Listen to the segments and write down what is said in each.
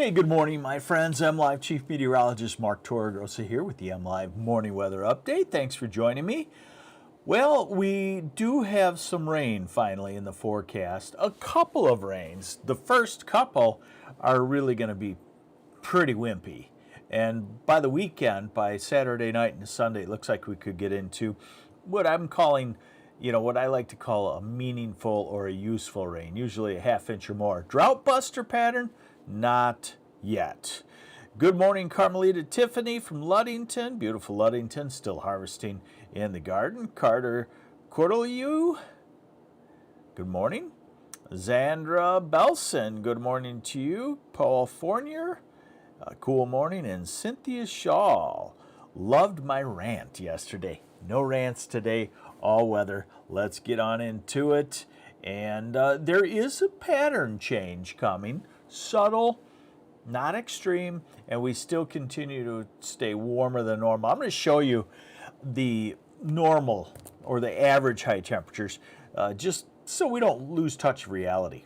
Hey, good morning, my friends. MLive Chief Meteorologist Mark Torregrossa here with the MLive Morning Weather Update. Thanks for joining me. Well, we do have some rain finally in the forecast. A couple of rains. The first couple are really going to be pretty wimpy. And by the weekend, by Saturday night and Sunday, it looks like we could get into what I'm calling, what I like to call a meaningful or a useful rain, usually a half inch or more. Drought buster pattern? Not yet. Good morning, Carmelita Tiffany from Ludington. Beautiful Ludington, still harvesting in the garden. Carter Cordelieu, good morning. Zandra Belson, good morning to you. Paul Fournier, cool morning. And Cynthia Shaw, loved my rant yesterday. No rants today, all weather. Let's get on into it. And there is a pattern change coming. Subtle, not extreme, and we still continue to stay warmer than normal. I'm going to show you the normal or the average high temperatures just so we don't lose touch of reality.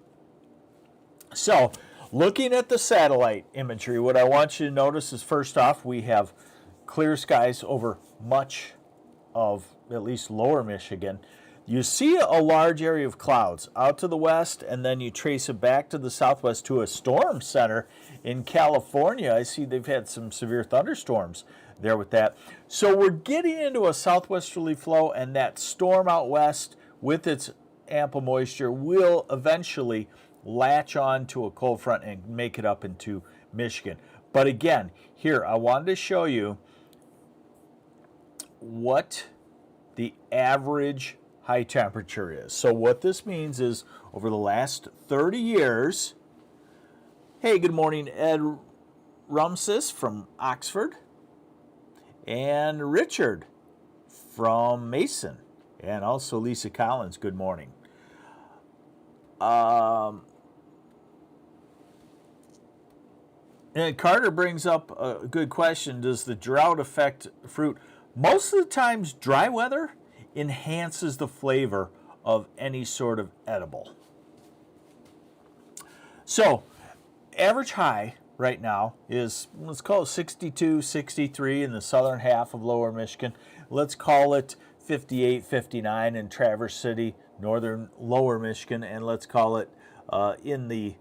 So, looking at the satellite imagery, what I want you to notice is first off, we have clear skies over much of at least lower Michigan. You see a large area of clouds out to the west, and then you trace it back to the southwest to a storm center in California. I see they've had some severe thunderstorms there with that. So we're getting into a southwesterly flow, and that storm out west with its ample moisture will eventually latch on to a cold front and make it up into Michigan. But again, here, I wanted to show you what the average high temperature is. So what this means is over the last 30 years, hey, good morning, Ed Rumsis from Oxford, and Richard from Mason, and also Lisa Collins, good morning. And Carter brings up a good question. Does the drought affect fruit? Most of the times, dry weather enhances the flavor of any sort of edible. So, average high right now is, let's call it 62, 63 in the southern half of lower Michigan. Let's call it 58, 59 in Traverse City, northern lower Michigan, and let's call it in the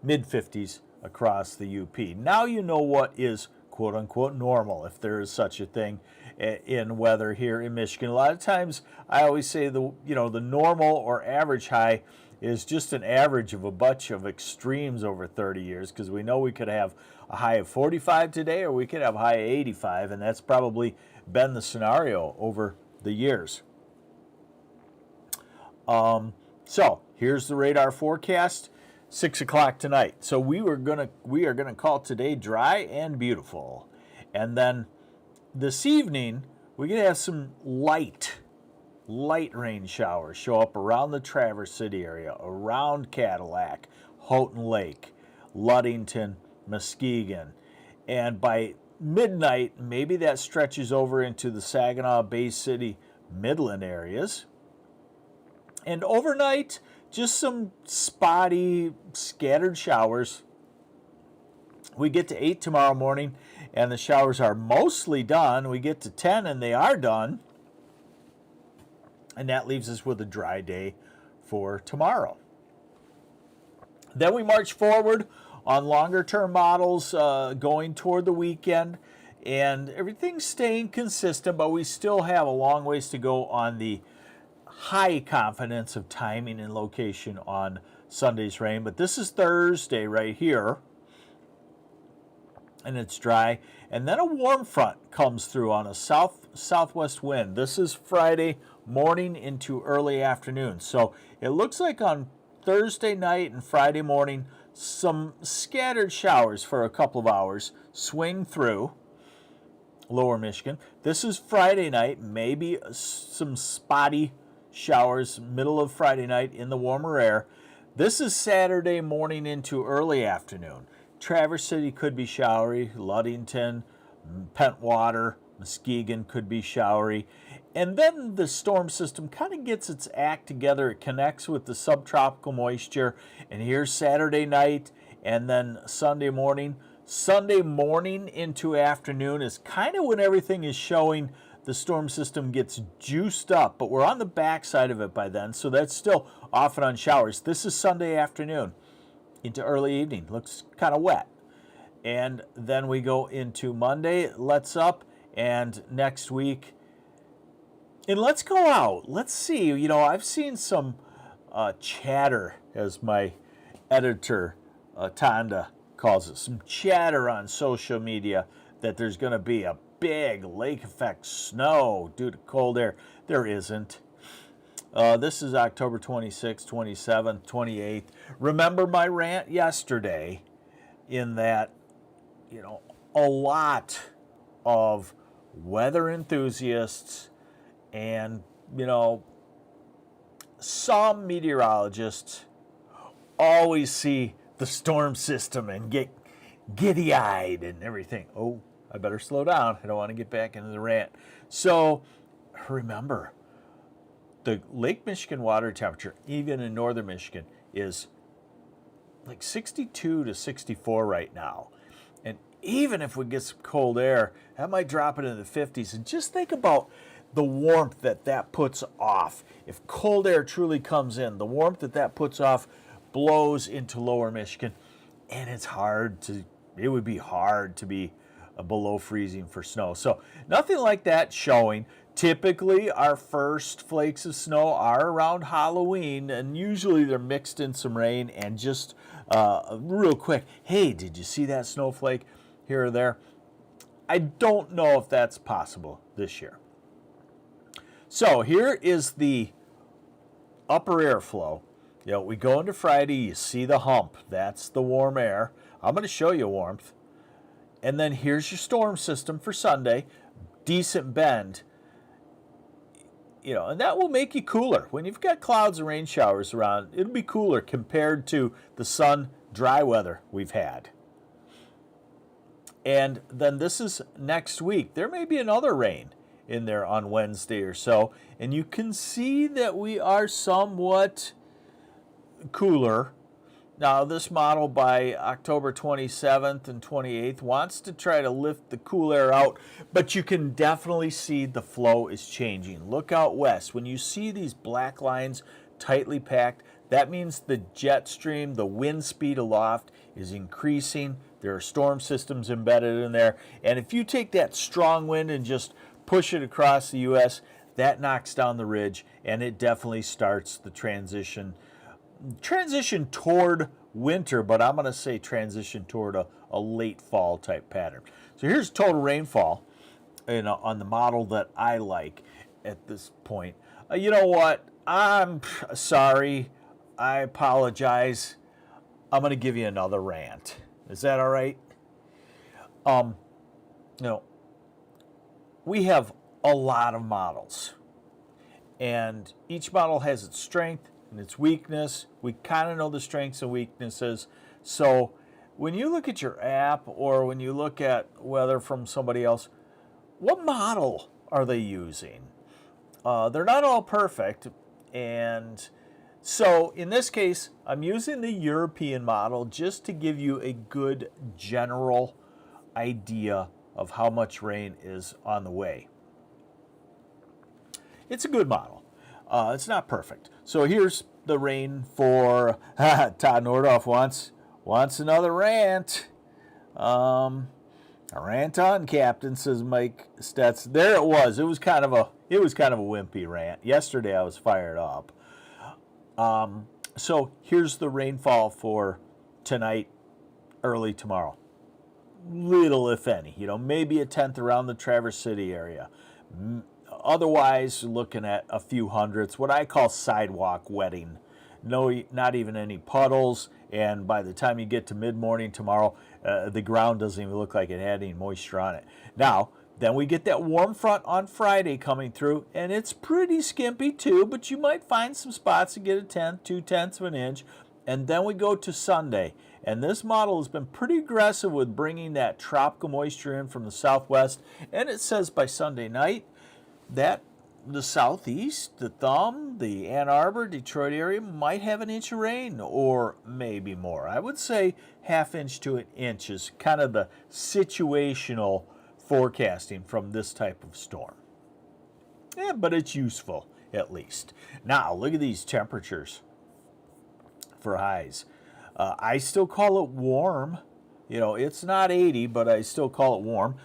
mid-50s across the UP. Now you know what is quote-unquote normal, if there is such a thing in weather here in Michigan. A lot of times I always say the normal or average high is just an average of a bunch of extremes over 30 years, because we know we could have a high of 45 today or we could have a high of 85, and that's probably been the scenario over the years. So here's the radar forecast. 6 o'clock tonight. So we are gonna call today dry and beautiful, and then this evening we're gonna have some light rain showers show up around the Traverse City area, around Cadillac, Houghton Lake, Ludington, Muskegon, and by midnight maybe that stretches over into the Saginaw, Bay City, Midland areas, and overnight just some spotty, scattered showers. We get to 8 tomorrow morning, and the showers are mostly done. We get to 10, and they are done. And that leaves us with a dry day for tomorrow. Then we march forward on longer-term models going toward the weekend, and everything's staying consistent, but we still have a long ways to go on the high confidence of timing and location on Sunday's rain. But this is Thursday right here, and it's dry, and then a warm front comes through on a southwest wind. This is Friday morning into early afternoon. So it looks like on Thursday night and Friday morning some scattered showers for a couple of hours swing through lower Michigan. This is Friday night, maybe some spotty showers middle of Friday night in the warmer air. This is Saturday morning into early afternoon. Traverse City could be showery, Ludington, Pentwater, Muskegon could be showery. And then the storm system kind of gets its act together. It connects with the subtropical moisture. And here's Saturday night and then Sunday morning. Sunday morning into afternoon is kind of when everything is showing the storm system gets juiced up, but we're on the backside of it by then, so that's still off and on showers. This is Sunday afternoon into early evening. Looks kind of wet. And then we go into Monday, lets up, and next week, and let's go out. Let's see. You know, I've seen some chatter, as my editor, Tanda, calls it, some chatter on social media that there's going to be a big lake effect snow due to cold air. There isn't. This is October 26th, 27th, 28th. Remember my rant yesterday in that, you know, a lot of weather enthusiasts and, you know, some meteorologists always see the storm system and get giddy-eyed and everything. Oh, I better slow down. I don't want to get back into the rant. So remember, the Lake Michigan water temperature, even in northern Michigan, is like 62 to 64 right now. And even if we get some cold air, that might drop it into the 50s. And just think about the warmth that that puts off. If cold air truly comes in, the warmth that that puts off blows into lower Michigan. And it's hard to, it would be hard to be below freezing for snow. So nothing like that showing. Typically, our first flakes of snow are around Halloween, and usually they're mixed in some rain. And just real quick, hey, did you see that snowflake here or there? I don't know if that's possible this year. So here is the upper airflow. You know, we go into Friday, you see the hump. That's the warm air. I'm going to show you warmth. And then here's your storm system for Sunday. Decent bend. You know, and that will make you cooler. When you've got clouds and rain showers around, it'll be cooler compared to the sun, dry weather we've had. And then this is next week. There may be another rain in there on Wednesday or so. And you can see that we are somewhat cooler. Now, this model by October 27th and 28th wants to try to lift the cool air out, but you can definitely see the flow is changing. Look out west. When you see these black lines tightly packed, that means the jet stream, the wind speed aloft is increasing. There are storm systems embedded in there. And if you take that strong wind and just push it across the U.S., that knocks down the ridge, and it definitely starts the transition toward winter, but I'm going to say transition toward a late fall type pattern. So here's total rainfall on the model that I like at this point. You know what? I'm sorry. I apologize. I'm going to give you another rant. Is that all right? You know, we have a lot of models, and each model has its strength and its weakness. We kind of know the strengths and weaknesses. So when you look at your app or when you look at weather from somebody else, what model are they using? They're not all perfect. And so in this case, I'm using the European model just to give you a good general idea of how much rain is on the way. It's a good model. It's not perfect. So here's the rain for Todd Nordhoff wants another rant. A rant on, Captain, says Mike Stetz. There it was. It was kind of a wimpy rant. Yesterday I was fired up. So here's the rainfall for tonight, early tomorrow. Little, if any. You know, maybe a tenth around the Traverse City area. Otherwise, looking at a few hundredths, what I call sidewalk wetting. No, not even any puddles, and by the time you get to mid-morning tomorrow, the ground doesn't even look like it had any moisture on it. Now, then we get that warm front on Friday coming through, and it's pretty skimpy too, but you might find some spots to get a tenth, 2/10 of an inch, and then we go to Sunday. And this model has been pretty aggressive with bringing that tropical moisture in from the southwest, and it says by Sunday night, that the southeast, the Thumb, the Ann Arbor, Detroit area might have an inch of rain or maybe more. I would say ½ inch to an inch is kind of the situational forecasting from this type of storm. Yeah, but it's useful at least. Now, look at these temperatures for highs. I still call it warm. You know, it's not 80, but I still call it warm.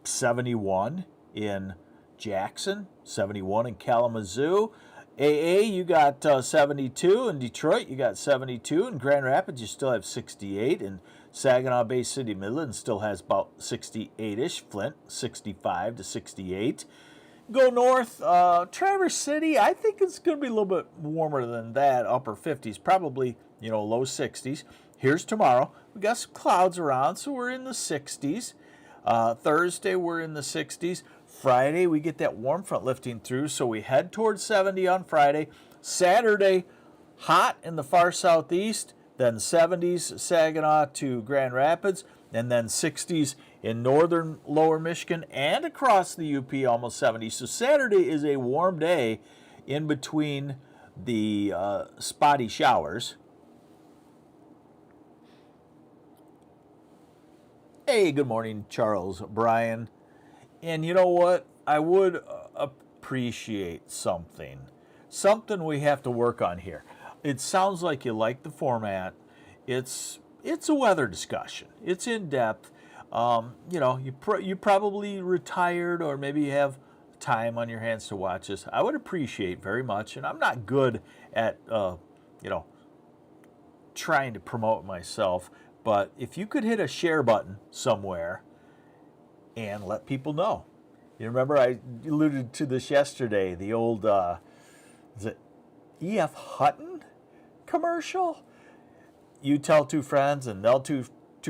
71 in Jackson, 71 in Kalamazoo. AA, you got 72 in Detroit. You got 72 in Grand Rapids. You still have 68 in Saginaw Bay City, Midland still has about 68-ish. Flint, 65 to 68. Go north, Traverse City, I think it's going to be a little bit warmer than that, upper 50s, probably, you know, low 60s. Here's tomorrow. We got some clouds around, so we're in the 60s. Thursday, we're in the 60s. Friday, we get that warm front lifting through, so we head towards 70 on Friday. Saturday, hot in the far southeast, then 70s Saginaw to Grand Rapids, and then 60s in northern lower Michigan and across the UP, almost 70. So Saturday is a warm day in between the spotty showers. Hey, good morning, Charles, Brian. And you know what? I would appreciate something we have to work on here. It sounds like you like the format. It's a weather discussion. It's in depth. You know, you probably retired or maybe you have time on your hands to watch this. I would appreciate very much, and I'm not good at you know, trying to promote myself, but if you could hit a share button somewhere and let people know. You remember I alluded to this yesterday, the old is it E.F. Hutton commercial? You tell two friends and they'll two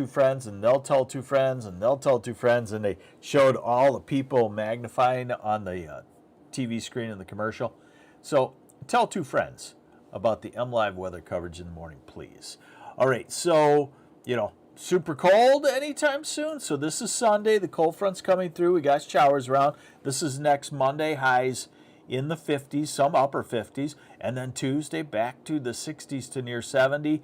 friends and they'll tell two friends and they'll tell two friends, and they showed all the people magnifying on the TV screen in the commercial. So tell two friends about the MLive weather coverage in the morning, please. All right, so, you know, super cold anytime soon. So this is Sunday. The cold front's coming through. We got showers around. This is next Monday, highs in the 50s, some upper 50s. And then Tuesday, back to the 60s to near 70.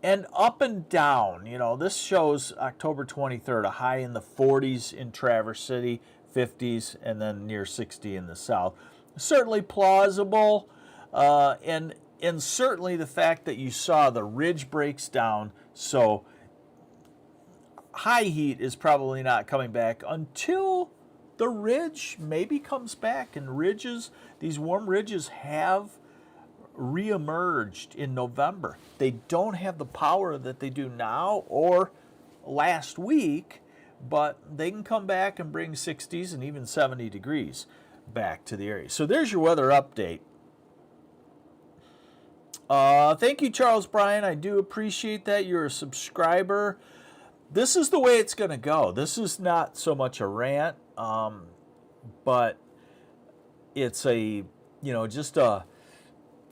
And up and down, you know, this shows October 23rd, a high in the 40s in Traverse City, 50s, and then near 60 in the south. Certainly plausible, and certainly the fact that you saw the ridge breaks down, so high heat is probably not coming back until the ridge maybe comes back, and ridges, these warm ridges have reemerged in November. They don't have the power that they do now or last week, but they can come back and bring 60s and even 70 degrees back to the area. So there's your weather update. Thank you, Charles Bryan. I do appreciate that. You're a subscriber. This is the way it's going to go. This is not so much a rant, but it's a, you know, just a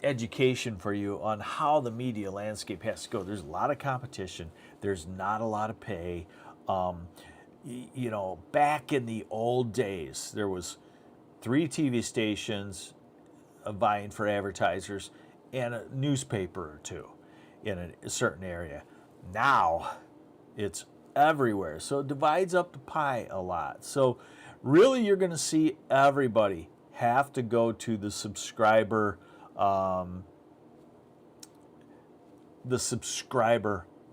education for you on how the media landscape has to go. There's a lot of competition. There's not a lot of pay. You know, back in the old days, there was 3 TV stations vying for advertisers and a newspaper or 2 in a certain area. Now, it's everywhere. So it divides up the pie a lot. So really, you're going to see everybody have to go to the subscriber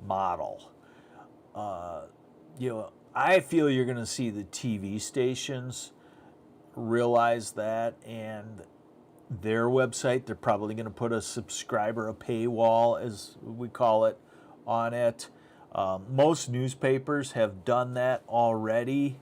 model. You know, I feel you're going to see the TV stations realize that, and their website, they're probably going to put a subscriber, a paywall, as we call it, on it. Most newspapers have done that already.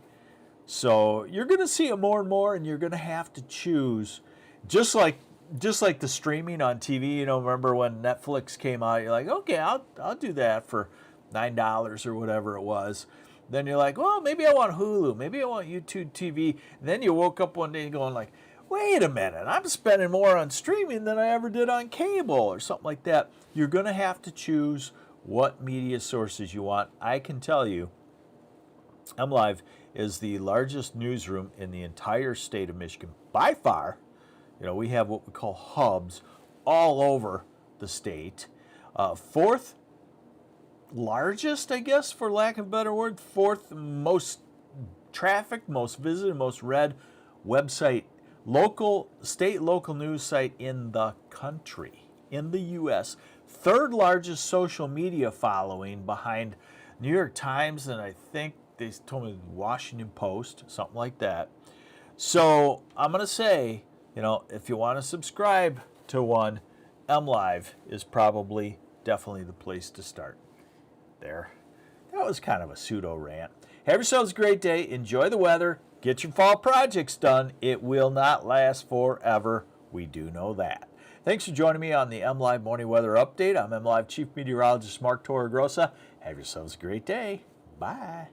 So you're going to see it more and more, and you're going to have to choose, just like the streaming on TV. You know, remember when Netflix came out, you're like, okay, I'll do that for $9 or whatever it was. Then you're like, well, maybe I want Hulu, maybe I want YouTube TV. And then you woke up one day going like, wait a minute, I'm spending more on streaming than I ever did on cable or something like that. You're going to have to choose what media sources you want. I can tell you, MLive is the largest newsroom in the entire state of Michigan by far. You know, we have what we call hubs all over the state. Fourth largest, I guess, for lack of a better word, fourth most traffic, most visited, most read website, local news site in the country, in the U.S. Third largest social media following behind New York Times, and I think they told me the Washington Post, something like that. So I'm going to say, you know, if you want to subscribe to one, MLive is probably definitely the place to start. There. That was kind of a pseudo rant. Have yourselves a great day. Enjoy the weather. Get your fall projects done. It will not last forever. We do know that. Thanks for joining me on the MLive Morning Weather Update. I'm MLive Chief Meteorologist Mark Torregrossa. Have yourselves a great day. Bye.